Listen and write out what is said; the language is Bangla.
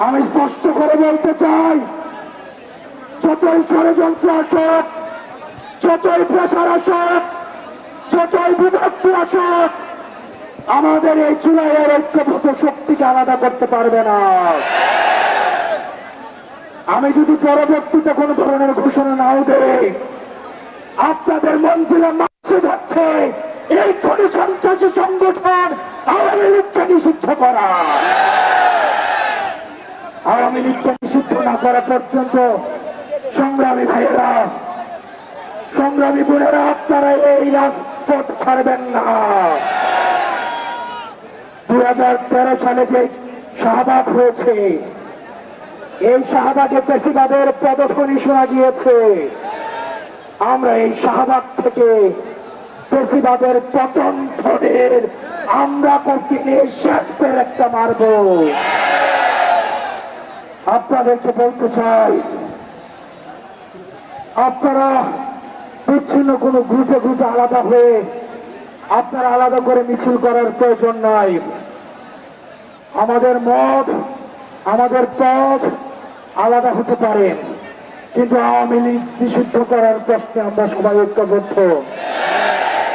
আমি স্পষ্ট করে বলতে চাই, যতই ষড়যন্ত্র আসুক, যতই প্রেসার আসুক, যতই বিভক্তি আসুক, আমাদের এই জুলাইয়ের ঐক্যবদ্ধ শক্তিকে আলাদা করতে পারবে না। আমি যদি পরবর্তীতে কোন ধরনের ঘোষণা নাও দেই, আপনাদের মঞ্জিলে মাসে যাচ্ছে এই কোন সন্ত্রাসী সংগঠন আওয়ামী লীগকে নিষিদ্ধ করা। আওয়ামী লীগকে নিষিদ্ধ না করা পর্যন্ত সংগ্রামী ভাইয়েরা, সংগ্রামী বোনেরা, আপনারা এই রাজপথ ছাড়বেন না। 2013 সালে যে শাহবাগ হয়েছে, এই শাহবাগে ফ্যাসিবাদের পদধ্বনি শোনা গিয়েছে। আমরা এই শাহবাগ থেকে ফ্যাসিবাদের পতন ধনের আমরা কঠিনে শেষ পের একটা মারব। আপনাদেরকে বলতে চাই, আপনারা বিচ্ছিন্ন কোন গ্রুপে গ্রুপে আলাদা হয়ে আপনারা আলাদা করে মিছিল করার প্রয়োজন নাই। আমাদের মত, আমাদের পথ আলাদা হতে পারে, কিন্তু আওয়ামী লীগ নিষিদ্ধ করার প্রশ্নে আমরা সবাই ঐক্যবদ্ধ।